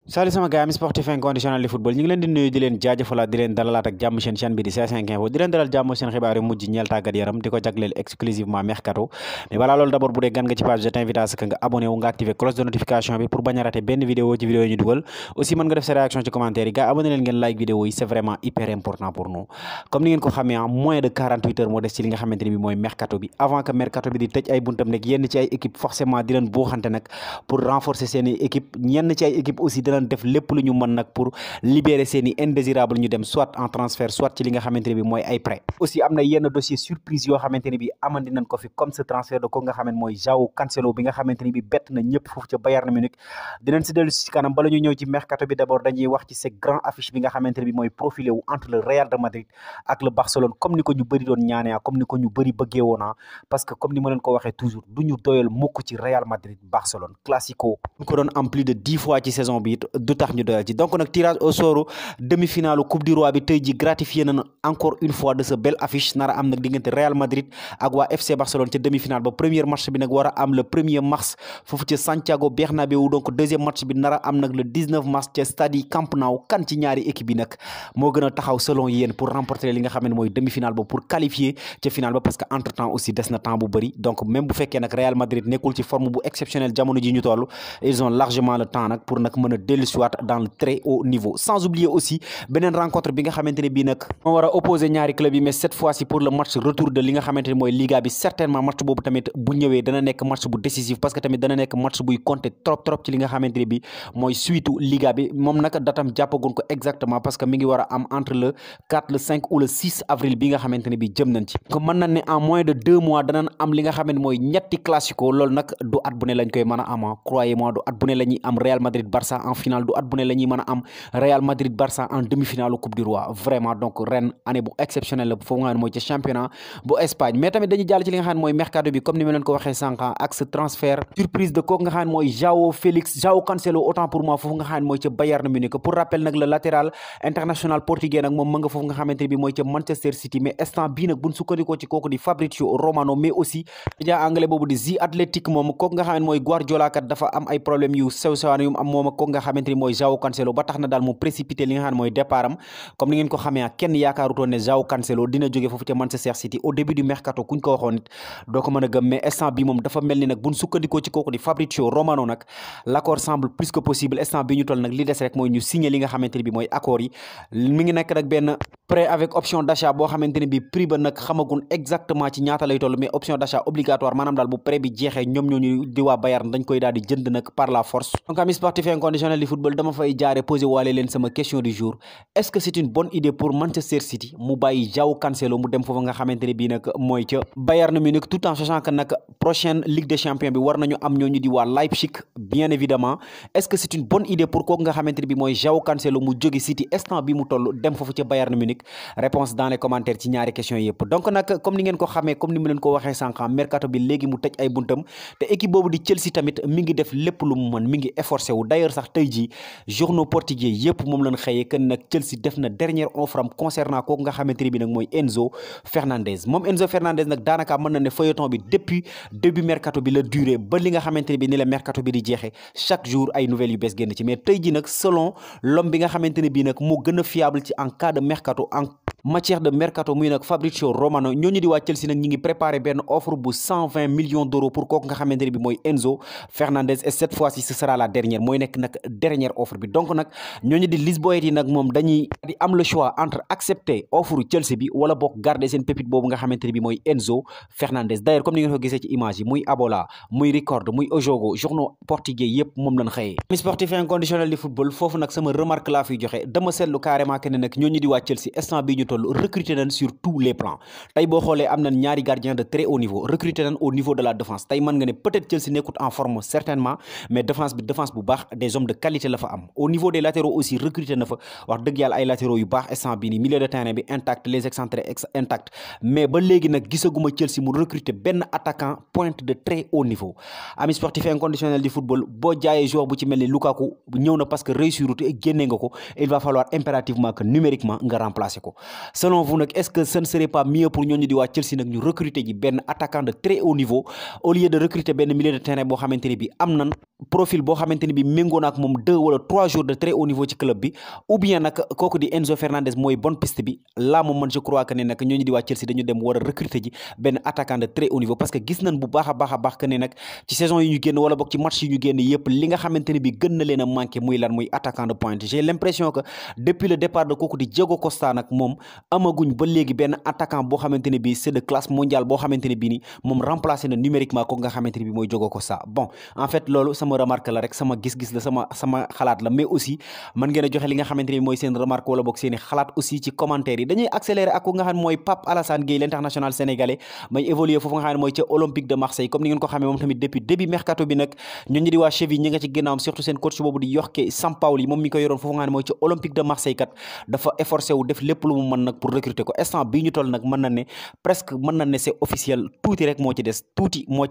salut sama gars mi sportif inconditionnel di football ñu ngi leen di nuyu di leen jaajëfalaat di leen dalalaat ak jàmm seen chaîne bi di C5 Info di leen dalal jàmm seen xibaar yu mujj ñeel tàggat yaram di ko jagleel exclusivement mercato mais balaa loolu d'abord bu dee gan nga ci page je t'invite à ce que nga abonné wu nga activer cloche de notification bi pour bañ a rater benn vidéo ci vidéo yi ñu dugal aussi mën nga def sa réaction ci commentaire yi gars abonné leen ngeen like vidéo yi c'est vraiment hyper important pour nous comme ni ngeen ko xamee en moins de 48 heures moo des ci li nga xamante ni bi mooy mercato bi avant que mercato bi di tëj ay buntam nekk yenn ci ay équipe forcément di leen buuxante nag pour renforcer seen i équipe ñenn ci ay équipe aussi dinañ def lépp lu ñu mën nag pour libérer seen i indésirable ñu dem soit en transfert soit ci li nga xamante ne bi mooy ay prêt aussi am na yenn dossier surprise yoo xamante ne bi amandi nañ ko fi comme ce transfert de ko nga xamante mooy João Cancelo bi nga xamante ni bi bett na ñëpp foofu ca Bayern Munich dinañ si dellu si kanam bala ñu ñëw ci mercato bi d'abord dañuy wax ci cette grande affiche bi nga xamante ne bi mooy profilé wu entre le Real de Madrid ak le Barcelone comme ni ko ñu bëri doon ñaanee comme ni ko ñu bëri bëggee woona parce que comme ni ma leen ko waxee toujours du ñu doyal mukk ci Real Madrid Barcelone classico ñu ko doon am plus de 10 fois ci saison bi du tax ñu doyal ci donc nag tirage au sort demi-finale coupe du roi bi tey ji gratifié nañ encore une fois de ce belle affiche nara am nag diggante Real Madrid ak waa FC Barcelone ca demi-finale ba premier match bi nag war a am le 1er mars foofu ca Santiago Bernabéu donc deuxième match bi nara am nag le 19 mars ca stade Camp Nou kan ci ñaari équipe bi nag moo gën a taxaw selon yéen pour remporter li nga xam ne mooy demi-finale ba pour qualifier ca finale ba parce que entre temps aussi des na temps bu bëri donc même bu fekkee nag Real Madrid nekkul ci forme bu exceptionnel jamono ji ñu toll ils ont largement le temps nag pour nag mën a dellusiwaat dans le très haut niveau sans oublier aussi beneen rencontre bi nga xamante ne bii nag moo war a opposer ñaari club yi mais cette fois-ci pour le match retour de li nga xamante ne mooy Liga bi certainement match boobu tamit bu ñëwee dana nekk match bu décisif parce que tamit dana nekk match buy compter trop ci li nga xamante ne bii mooy suite Liga bi moom nag datam jàppagun ko exactement parce que mi ngi war a am entre le 4 le 5 ou le 6 avril bi nga xamante ne bii jëm nañ ci ko mën nañ ne en moins de 2 mois danañ am li nga xamante mooy ñetti classico loolu nag du at bu ne lañ koy mën a am croyez-moi du at bu ne la ñuy am Real Madrid Barça en finale du at bu ne la ñuy mën a am Real Madrid Barça en demi-finale coupe du roi vraiment donc ren année bu exceptionnelle la foofu nga xam ne mooy ci championnat bu Espagne mais tamit dañuy jàll ci li nga xam ne mooy mercato bi comme ni ma leen ko waxee sànq ak ce transfert surprise de kooku nga xam ne mooy João Cancelo autant pour moi foofu nga xam ne mooy ca Bayern Munich pour rappel nag le latéral international portugais nag moom ma nga foofu nga xamante ne bi mooy ca Manchester City mais instant bii nag buñ sukkandikoo ci kooku di Fabrizio Romano mais aussi média anglais boobu di The Athletic moom kooku nga xam ne mooy Guardiola kat dafa am ay problème yu sew sewaan yu am moom ak kooku nga xamante ni mooy João Cancelo ba tax na daal mu précipité li nga xam ne mooy départ am comme ni ngeen ko xamee kenn yaakaarutoon ne João Cancelo dina jóge foofu ca Manchester City au début du mercato kuñ ko waxoon nit doo ko mën a gëm mais instant bi moom dafa mel ni nag buñ sukkandikoo ci kooku di Fabrizio Romano nag l'accord semble plus que possible instant bi ñu toll nag li des rek mooy ñu signer li nga xamante ni bi mooy accord yi mi ngi nekk nag benn prêt avec option d'achat boo xamante ne bi prix ba nag xamagun exactement ci ñaata lay toll mais option d'achat obligatoire maanaam daal bu prêt bi jeexee ñoom ñooñu di waa Bayern dañ koy daal di jënd nag par la force donc ami sportif inconditionnel du football dama fay jaare posé waale leen sama question du jour est-ce que c'est une bonne idée pour Manchester City mu bàyyi João Cancelo mu dem foofu nga xamante ne bii nag mooy ca Bayern Munich tout en sachant que nag prochaine Ligue des Champions bi war nañu am ñooñu di waa Leipzig bien évidemment est-ce que c'est une bonne idée pour kooku nga xamante ne bii mooy João Cancelo mu jóge City instant bi mu toll dem foofu ca Bayern Munich réponse dans les commentaires ci ñaari questions yëpp donc nag comme ni ngeen ko xamee comme ni mu leen ko waxee sànq mercato bi léegi mu tëj ay buntam te équipe boobu di Chelsea tamit mi ngi def lépp lu mu mën mi ngi efforcé wu d'ailleurs sax tey jii journaux portugais yëpp moom lañ xëyee que nag Chelsea def na dernière offre am concernant kooku nga xamante ne bi nag mooy Enzo Fernandez moom Enzo Fernandez nag daanaka mën na ne feuilleton bi depuis début mercato bi la durée ba li nga xamante ne bi ni la mercato bi di jeexee chaque jour ay nouvelles yu bees génn ci mais tey jii nag selon l'homme bi nga xamante ne bii nag moo gën a fiable ci en cas de mercato en matière de mercato muy nag Fabrizio Romano ñooñu di waa Chelsea nag ñi ngi préparé benn offre bu 120 millions d'euros pour kooku nga xamante ne bi mooy Enzo Fernandez et cette fois-ci ce sera la dernière mooy nekk nag dernière offre bi donc nag ñooñu di Lisboète yi nag moom dañuy di am le choix entre accepter offre Chelsea bi wala boog garder seen pépite boobu nga xamante ne bi mooy Enzo Fernandez d'ailleurs comme ni ngeen ko gisee ci image yi muy Abola muy Record muy Ojogo journaux portugais yëpp moom lañ xëyee mi sportif inconditionnel du football foofu nag sama remarque laa fiy joxe dama seetlu carrément que ne nag ñooñu di waa Chelsea instant bi ñu toll recruter nañ sur tous les plans tey boo xoolee am nañ ñaari gardien de très haut niveau recruter nañ au niveau de la défense tey mën nga ne peut-être Chelsea nekkut en forme certainement mais défense bu baax des hommes de qualité la fa am au niveau des latéraux aussi recruter na fa wax dëgg yàlla ay latéraux yu baax instant bii nii milieu de terrain bi intact les excentrés intact mais ba léegi nag gisaguma Chelsea mu recruter benn attaquant pointe de très haut niveau ami sportif inconditionnel du football boo jaayee joueur bu ci mel ni Lukaku ñëw na parce que réussir te génne nga ko il va falloir impérativement que numériquement nga remplacer ko selon vous nag est-ce que ce ne serait pas mieux pour ñooñu di waa Chelsea nag ñu recruter ji benn attaquant de très haut niveau au lieu de recruter benn milieu de terrain boo xamante ne bi am nan profil boo xamante ne bi méngoo na ak moom 2 wala 3 jours de très haut niveau ci club bi, ou bien nag kooku di Enzo Fernandez mooy bonne piste bi là moom man je crois que ne nag ñooñu di waa Chelsea dañu dem war a recruter ji benn attaquant de très haut niveau, parce que gis nañ bu baax a baax que ne nag ci saison yi ñu génn wala boog ci match yi ñu génn yëpp li nga xamante ne bi gën na leen a manqué muy lan muy attaquant de pointe. J'ai l'impression que depuis le départ de kooku di Diego Costa nag moom amaguñ ba léegi benn attaquant boo xamante ne bi c'est de classe mondiale boo xamante ne bi ni moom remplacé na numériquement kooku nga xamante ne bi mooy Diego Costa. Bon en fait loolu sama remarque la rek, sama gis-gis la, sama xalaat la, mais aussi mën ngeen a joxe li nga xamante ne bi mooy seen remarque wala boog seeni xalaat aussi ci commentaire yi. Dañuy accélérer ak ku nga xam ne mooy Pape Alassane Gueye l'international sénégalais may évoluer foofu nga xam ne mooy ca Olympique de Marseille. Comme ni ngeen ko xamee moom tamit depuis début mercato bi nag ñooñu di waa Séville ñi nga ci ginnaawam, surtout seen coach boobu di Jorge Sampaoli moom mi ko yoroon foofu nga xam ne mooy ca Olympique de Marseille kat dafa efforcé wu def lépp lu mu mën nag pour recruter ko. Instant bii ñu toll nag mën na ne presque mën na ne c'est officiel, tuuti rek moo ci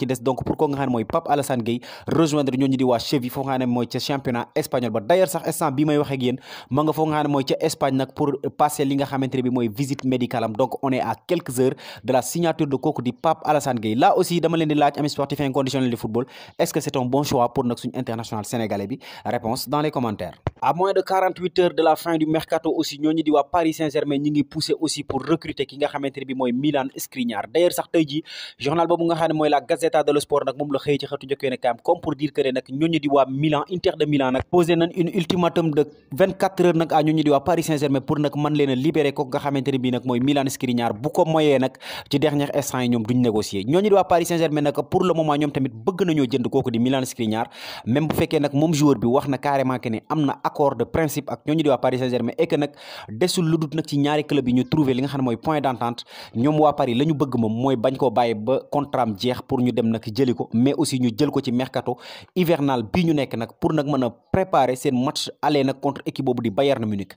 des donc pour ko nga xam ne mooy Pape Alassane Gueye rejoindre ñooñu di waa Séville foofu nga xam ne mooy ca championnat espagnol ba. D'ailleurs sax instant bii may wax ak yéen ma nga foofu nga xam ne mooy ca Espagne nag pour passer li nga xamante ne bi mooy visite médicale am. Donc on est à quelques heures de la signature de kooku di Pape Alassane Gueye. Là aussi dama leen di laaj amis sportifs inconditionnels de football, est-ce que c'est un bon choix pour nag suñu international sénégalais bi? Réponse dans les commentaires. À moins de 48 heures de la fin du mercato aussi ñooñu di waa Paris Saint-Germain ñi ngi poussé aussi pour recruter ki nga xamante ne bi mooy Milan Skriniar. D'ailleurs sax tey jii journal boobu nga xam ne mooy la Gazzetta dello Sport nag moom la xëy ci xëtu njëkk ne kaam comme pour dire que nag ñooñu di waa Milan, Inter de Milan nag posé nañ une ultimatum de 24 heures nag à ñooñu di waa Paris Saint-Germain pour nag mën leen a libérer ko nga xamante ne bi nag mooy Milan Skriniar. Bu ko moyee nag ci dernier instant yi ñoom duñ négocier. Ñooñu di waa Paris Saint-Germain nag pour le moment ñoom tamit bëgg nañoo jënd kooku di Milan Skriniar, même bu fekkee nag moom joueur bi wax na carrément que ne am na accord de principe ak ñooñu di waa Paris Saint-Germain et que nag desul lu dut nag ci ñaari club yi ñu trouver li nga xam ne mooy point d'entente. Ñoom waa Paris la ñu bëgg moom mooy bañ koo bàyyi ba contrat am jeex pour ñu dem nag jëli ko, mais aussi ñu jël ko ci mercato hivernal bii ñu nekk nag pour nag mën a préparer seen match aller nag contre équipe boobu di Bayern Munich.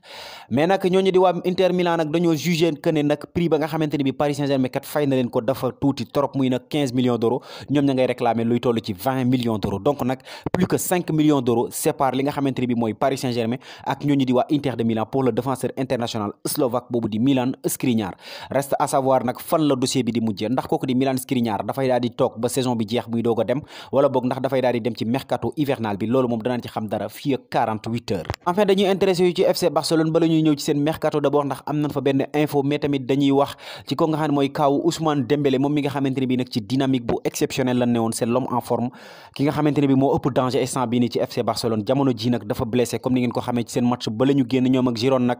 Mais nag ñooñu di waa Inter Milan nag dañoo jugé que ne nag prix ba nga xamante ne bi Paris Saint-Germain kat fay na leen ko dafa tuuti trop, muy nag 15 millions d'euros, ñoom ña ngay réclamer luy toll ci 20 millions d'euros. Donc nag plus que 5 millions d'euros sépare li nga xamante ne bi mooy Paris Saint-Germain ak ñooñu di waa Inter de Milan pour le défenseur international slovaque boobu di Milan Skriniar. Reste à savoir nag fan la dossier bi di mujjee, ndax kooku di Milan Skriniar dafay daal di toog ba saison bi jeex muy doog a dem, wala boog ndax dafay daal di dem ci mercato hivernal bi. Loolu moom danaan ci xam dara fii ak 48 heures. Enfin dañuy intéressé yu ci FC Barcelone bala ñuy ñëw ci seen mercato d'abord ndax am nañ fa benn info, mais tamit dañuy wax ci ko nga xam ne mooy kaawu Ousmane Dembélé moom mi nga xamante ne bi nag ci dynamique bu exceptionnel la ne woon, c'est l'homme en forme ki nga xamante ne bi moo ëpp danger instant bii nii ci FC Barcelone. Jamono ji nag dafa blessé comme ni ngeen ko xamee ci seen match ba la ñu génn ñoom ak Girone nag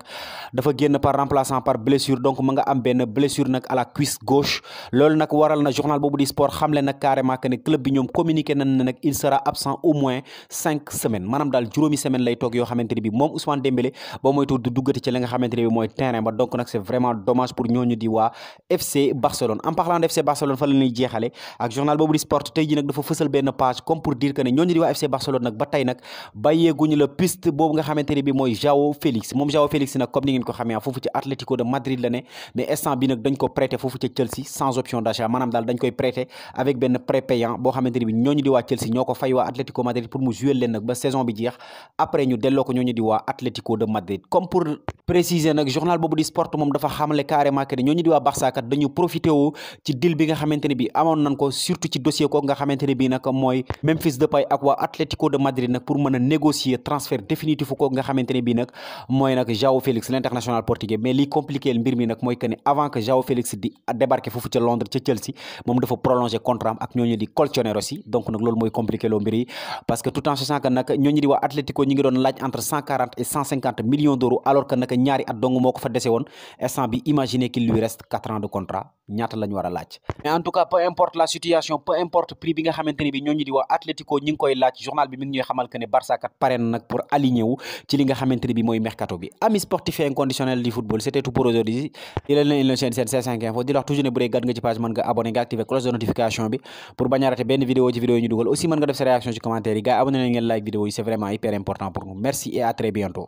dafa génn par remplaçant par blessure, donc ma nga am benn blessure nag à la cuisse gauche. Loolu nag waral na journal boobu di sport xamle nag carrément que ne club bi ñoom communiqué nañ ne nag il sera absent au moins 5 semaines, maanaam daal juróomi semaine lay toog yoo xamante ne bi moom Ousmane Dembélé ba moytu du duggati ci li nga xamante ne bi mooy terrain ba. Donc nag c'est vraiment dommage pour ñooñu di waa FC Barcelone. En parlant de FC Barcelone fa la ñuy jeexale ak journal boobu di sport tey ji nag dafa fësal benn page comme pour dire que ne ñooñu di waa FC Barcelone nag ba tey nag bàyyeeguñu la piste boobu nga xamante ne bi mooy João Félix. Moom João Félix nag comme ni ngeen ko xamee foofu ci Atlético de Madrid la ne, mais instant bi nag dañ ko prêter foofu ca Chelsea sans option d'achat, maanaam daal dañ koy prêter avec benn prêt payant boo xamante ne bi ñooñu di waa Chelsea ñoo ko fay waa Atlético Madrid pour mu jouer leen nag ba saison bi jeex, après ñu delloo ko ñooñu di waa Atlético de Madrid. Comme pour préciser nag journal boobu di sport moom dafa xamle carrément que ne ñooñu di waa Barça kat dañu profité wu ci deal bi nga xamante ne bi amoon nañ ko, surtout ci dossier ko nga xamante ne bi nag mooy Memphis Depay ak waa Atlético de Madrid nag pour mën a négocier transfert définitif ko nga xamante ne bi nag mooy nag João Félix l'international portugais. Mais li compliqué mbir mi nag mooy que ne avant que João Félix di débarquer foofu ca Londres ca Chelsea moom dafa prolonger contrat am ak ñooñu di Colchoneros yi. Donc nag loolu mooy compliqué loo mbir yi, parce que tout en sachant que nag ñooñu di waa Atlético ñi ngi doon laaj entre 140 et 150 millions d'euros, alors que nag ñaari at dong moo ko fa dese woon. Instant bi imaginez qu'il lui reste 4 ans de contrat, ñaata la ñu war a laaj. Mais en tout cas peu importe la situation, peu importe prix bi nga xamante ne bi ñooñu di waa Atlético ñi ngi koy laaj, journal bi mi ngi ñuy xamal que ne Barça kat pare na nag pour aligner wu ci li nga xamante ne bi mooy mercato bi. Amis sportifs inconditionnels du football, c'était tout pour aujourd'hui. di leen chaîne seen C5 Info di la wax toujours ne bu dee gàtt nga ci page mën nga abonné nga activer cloche de notification bi pour bañ a rater benn vidéo ci vidéo yi ñu dugal. Aussi mën nga def sa réaction ci commentaire yi gars, abonné leen ngeen like vidéo yi, c'est vraiment hyper important pour nous. Merci et à très bientôt.